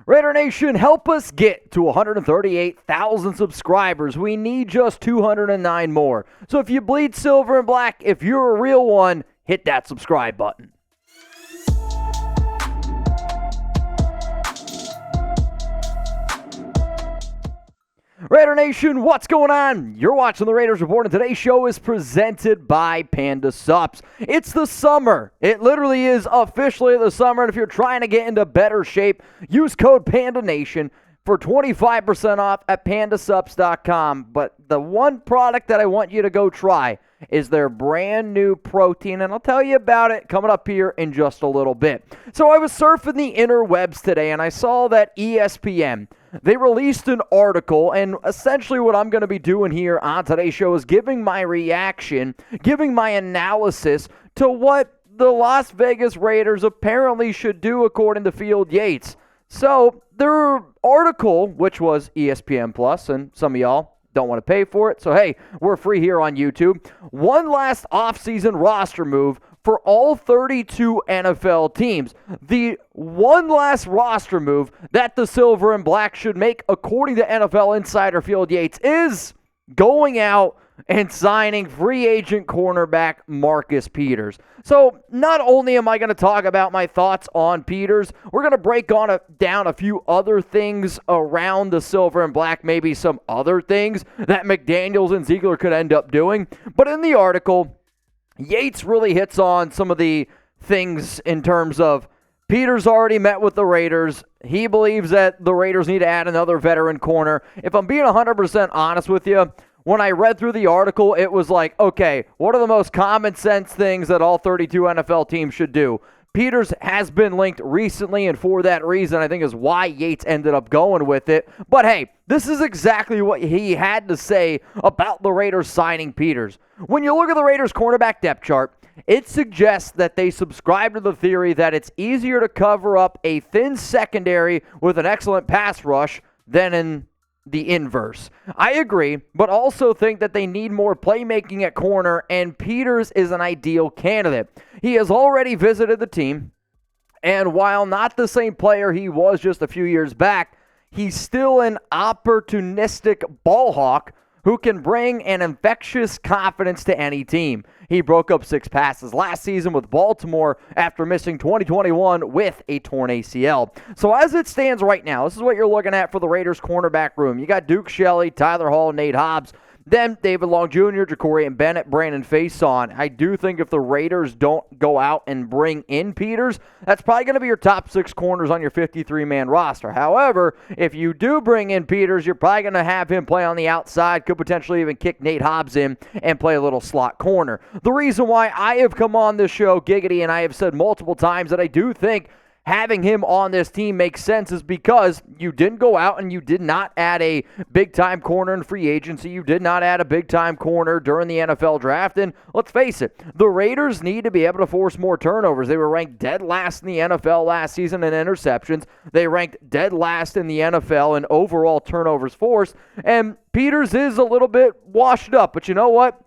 Raider Nation, help us get to 138,000 subscribers. We need just 209 more. So if you bleed silver and black, if you're a real one, hit that subscribe button. Raider Nation, what's going on? You're watching the Raiders Report, and today's show is presented by Panda Supps. It's the summer. It literally is officially the summer, and if you're trying to get into better shape, use code PandaNation for 25% off at pandasupps.com. But the one product that I want you to go try is their brand new protein, and I'll tell you about it coming up here in just a little bit. So I was surfing the interwebs today, and I saw that ESPN, they released an article, and essentially what I'm going to be doing here on today's show is giving my reaction, giving my analysis to what the Las Vegas Raiders apparently should do according to Field Yates. So their article, which was ESPN Plus, and some of y'all don't want to pay for it, so hey, we're free here on YouTube. One last offseason roster move for all 32 NFL teams. The one last roster move that the silver and black should make, according to NFL insider Field Yates, is going out and signing free agent cornerback Marcus Peters. So not only am I going to talk about my thoughts on Peters, we're going to break down a few other things around the silver and black, maybe some other things that McDaniels and Ziegler could end up doing. But in the article, Yates really hits on some of the things in terms of Peters already met with the Raiders. He believes that the Raiders need to add another veteran corner. If I'm being 100% honest with you, when I read through the article, it was like, okay, what are the most common sense things that all 32 NFL teams should do? Peters has been linked recently, and for that reason, I think is why Yates ended up going with it. But hey, this is exactly what he had to say about the Raiders signing Peters. When you look at the Raiders' cornerback depth chart, it suggests that they subscribe to the theory that it's easier to cover up a thin secondary with an excellent pass rush than in the inverse. I agree, but also think that they need more playmaking at corner, and Peters is an ideal candidate. He has already visited the team, and while not the same player he was just a few years back, he's still an opportunistic ball hawk who can bring an infectious confidence to any team. He broke up 6 passes last season with Baltimore after missing 2021 with a torn ACL. So as it stands right now, this is what you're looking at for the Raiders cornerback room. You got Duke Shelley, Tyler Hall, Nate Hobbs, then David Long Jr., Ja'Cory Bennett, Brandon Faison. I do think if the Raiders don't go out and bring in Peters, that's probably going to be your top 6 corners on your 53-man roster. However, if you do bring in Peters, you're probably going to have him play on the outside, could potentially even kick Nate Hobbs in and play a little slot corner. The reason why I have come on this show, Giggity, and I have said multiple times that I do think having him on this team makes sense is because you didn't go out and you did not add a big-time corner in free agency. You did not add a big-time corner during the NFL draft. And let's face it, the Raiders need to be able to force more turnovers. They were ranked dead last in the NFL last season in interceptions. They ranked dead last in the NFL in overall turnovers forced. And Peters is a little bit washed up, but you know what?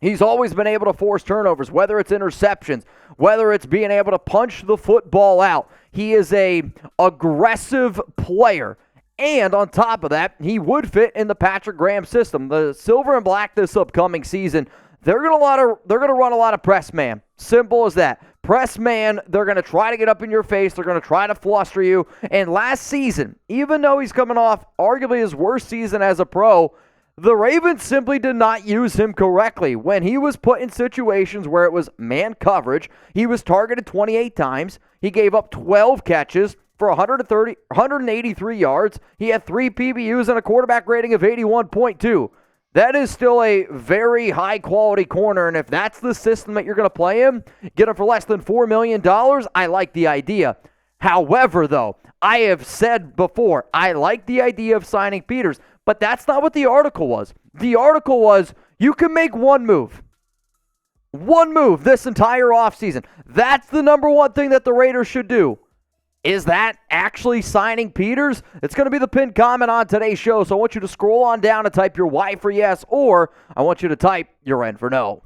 He's always been able to force turnovers, whether it's interceptions, whether it's being able to punch the football out. He is an aggressive player. And on top of that, he would fit in the Patrick Graham system. The silver and black this upcoming season, they're going to run a lot of press man. Simple as that. Press man, they're going to try to get up in your face. They're going to try to fluster you. And last season, even though he's coming off arguably his worst season as a pro, the Ravens simply did not use him correctly. When he was put in situations where it was man coverage, he was targeted 28 times. He gave up 12 catches for 183 yards. He had 3 PBUs and a quarterback rating of 81.2. That is still a very high-quality corner, and if that's the system that you're going to play him, get him for less than $4 million, I like the idea. However, though, I have said before, I like the idea of signing Peters, but that's not what the article was. The article was, you can make one move. One move this entire offseason. That's the number one thing that the Raiders should do. Is that actually signing Peters? It's going to be the pinned comment on today's show, so I want you to scroll on down and type your Y for yes, or I want you to type your N for no.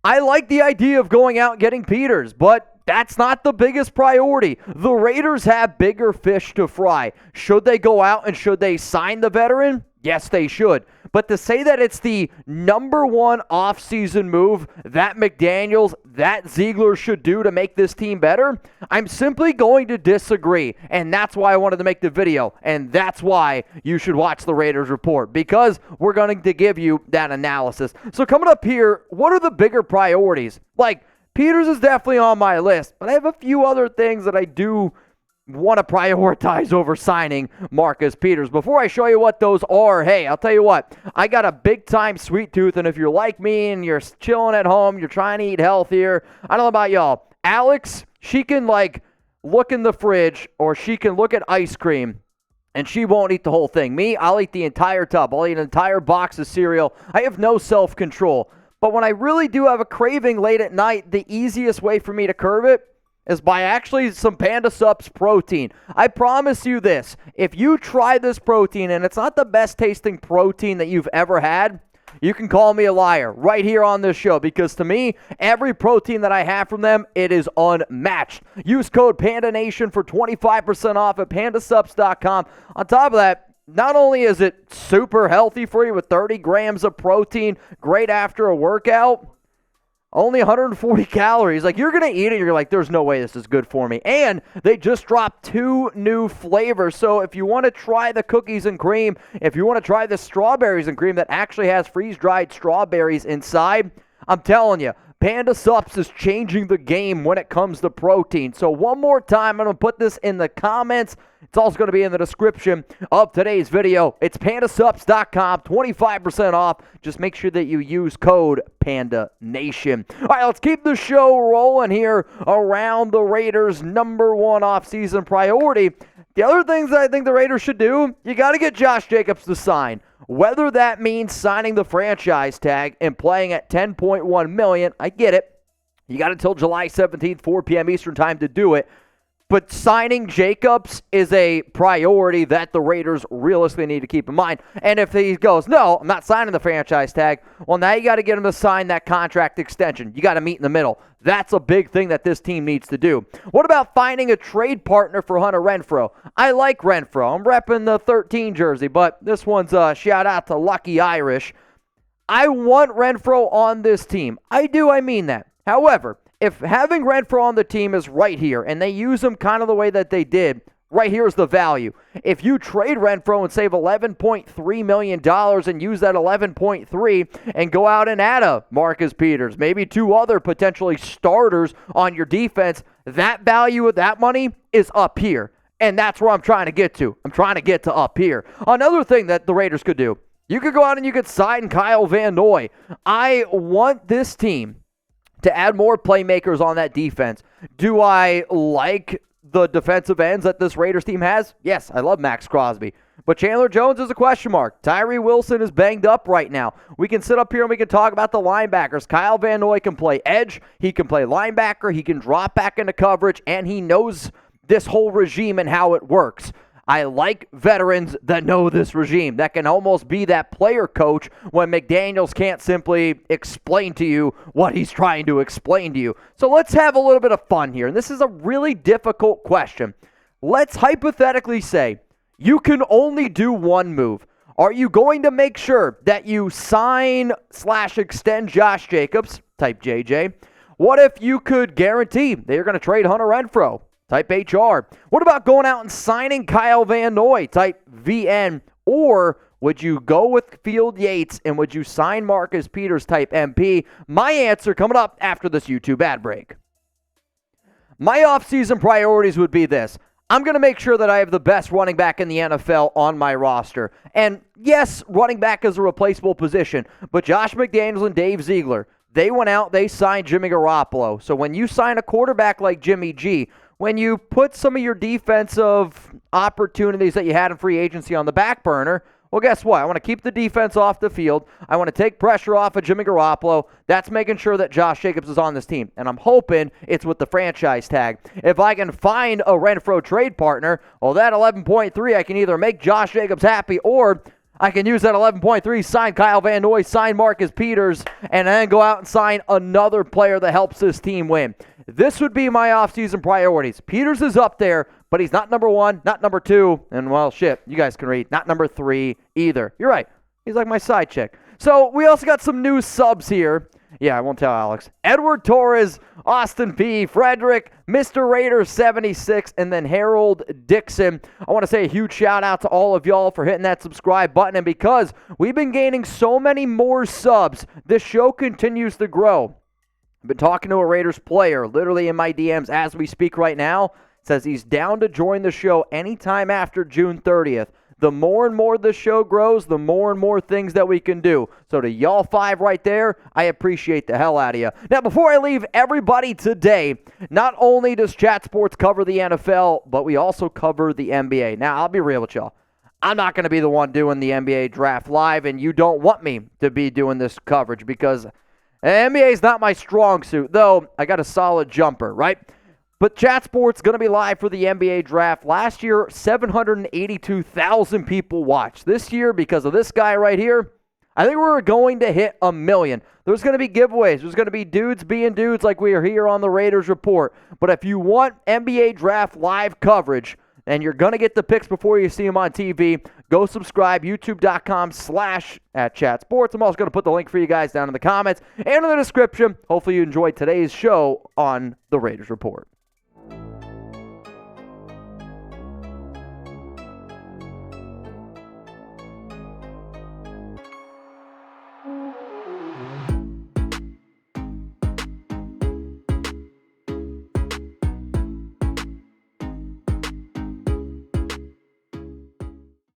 I like the idea of going out and getting Peters, but that's not the biggest priority. The Raiders have bigger fish to fry. Should they go out and should they sign the veteran? Yes, they should. But to say that it's the number one offseason move that McDaniels, that Ziegler should do to make this team better, I'm simply going to disagree. And that's why I wanted to make the video. And that's why you should watch the Raiders Report, because we're going to give you that analysis. So coming up here, what are the bigger priorities? Like, Peters is definitely on my list, but I have a few other things that I do want to prioritize over signing Marcus Peters. Before I show you what those are, hey, I'll tell you what, I got a big-time sweet tooth, and if you're like me and you're chilling at home, you're trying to eat healthier, I don't know about y'all. Alex, she can, look in the fridge, or she can look at ice cream, and she won't eat the whole thing. Me, I'll eat the entire tub. I'll eat an entire box of cereal. I have no self-control. But when I really do have a craving late at night, the easiest way for me to curb it is by actually some Panda Supps protein. I promise you this, if you try this protein and it's not the best tasting protein that you've ever had, you can call me a liar right here on this show, because to me, every protein that I have from them, it is unmatched. Use code PandaNation for 25% off at pandasupps.com. On top of that, not only is it super healthy for you with 30 grams of protein, great after a workout, only 140 calories. Like, you're going to eat it, you're like, there's no way this is good for me. And they just dropped 2 new flavors. So if you want to try the cookies and cream, if you want to try the strawberries and cream that actually has freeze-dried strawberries inside, I'm telling you, Panda Supps is changing the game when it comes to protein. So one more time, I'm going to put this in the comments. It's also going to be in the description of today's video. It's pandasupps.com, 25% off. Just make sure that you use code PandaNation. All right, let's keep the show rolling here around the Raiders' number one offseason priority. The other things that I think the Raiders should do, you got to get Josh Jacobs to sign. Whether that means signing the franchise tag and playing at $10.1 million, I get it. You got until July 17th, 4 p.m. Eastern time to do it. But signing Jacobs is a priority that the Raiders realistically need to keep in mind. And if he goes, no, I'm not signing the franchise tag, well, now you got to get him to sign that contract extension. You got to meet in the middle. That's a big thing that this team needs to do. What about finding a trade partner for Hunter Renfrow? I like Renfrow. I'm repping the 13 jersey, but this one's a shout out to Lucky Irish. I want Renfrow on this team. I do, I mean that. However, if having Renfrow on the team is right here, and they use him kind of the way that they did, right here is the value. If you trade Renfrow and save $11.3 million and use that $11.3 and go out and add a Marcus Peters, maybe 2 other potentially starters on your defense, that value of that money is up here. And that's where I'm trying to get to. I'm trying to get to up here. Another thing that the Raiders could do, you could go out and you could sign Kyle Van Noy. I want this team to add more playmakers on that defense. Do I like the defensive ends that this Raiders team has? Yes, I love Max Crosby. But Chandler Jones is a question mark. Tyree Wilson is banged up right now. We can sit up here and we can talk about the linebackers. Kyle Van Noy can play edge. He can play linebacker. He can drop back into coverage. And he knows this whole regime and how it works. I like veterans that know this regime, that can almost be that player coach when McDaniels can't simply explain to you what he's trying to explain to you. So let's have a little bit of fun here. And this is a really difficult question. Let's hypothetically say you can only do one move. Are you going to make sure that you sign/extend Josh Jacobs, type JJ? What if you could guarantee that you're going to trade Hunter Renfrow? Type HR. What about going out and signing Kyle Van Noy? Type VN. Or would you go with Field Yates and would you sign Marcus Peters? Type MP. My answer coming up after this YouTube ad break. My offseason priorities would be this. I'm going to make sure that I have the best running back in the NFL on my roster. And yes, running back is a replaceable position, but Josh McDaniels and Dave Ziegler, they went out, they signed Jimmy Garoppolo. So when you sign a quarterback like Jimmy G, when you put some of your defensive opportunities that you had in free agency on the back burner, well, guess what? I want to keep the defense off the field. I want to take pressure off of Jimmy Garoppolo. That's making sure that Josh Jacobs is on this team. And I'm hoping it's with the franchise tag. If I can find a Renfrow trade partner, well, that 11.3, I can either make Josh Jacobs happy or I can use that 11.3, sign Kyle Van Noy, sign Marcus Peters, and then go out and sign another player that helps this team win. this would be my offseason priorities. Peters is up there, but he's not number 1, not number 2, and well, shit, you guys can read, not number 3 either. You're right. He's like my side chick. So we also got some new subs here. Yeah, I won't tell Alex. Edward Torres, Austin P., Frederick, Mr. Raider 76, and then Harold Dixon. I want to say a huge shout out to all of y'all for hitting that subscribe button. And because we've been gaining so many more subs, this show continues to grow. I've been talking to a Raiders player literally in my DMs as we speak right now. Says he's down to join the show anytime after June 30th. The more and more this show grows, the more and more things that we can do. So to y'all 5 right there, I appreciate the hell out of you. Now, before I leave everybody today, not only does Chat Sports cover the NFL, but we also cover the NBA. Now, I'll be real with y'all. I'm not going to be the one doing the NBA draft live, and you don't want me to be doing this coverage because NBA is not my strong suit, though I got a solid jumper, right? But Chat Sports going to be live for the NBA draft. Last year, 782,000 people watched. This year, because of this guy right here, I think we're going to hit 1 million. There's going to be giveaways. There's going to be dudes being dudes like we are here on the Raiders Report. But if you want NBA draft live coverage, and you're going to get the picks before you see them on TV, go subscribe, youtube.com/@chatsports. I'm also going to put the link for you guys down in the comments and in the description. Hopefully you enjoyed today's show on the Raiders Report.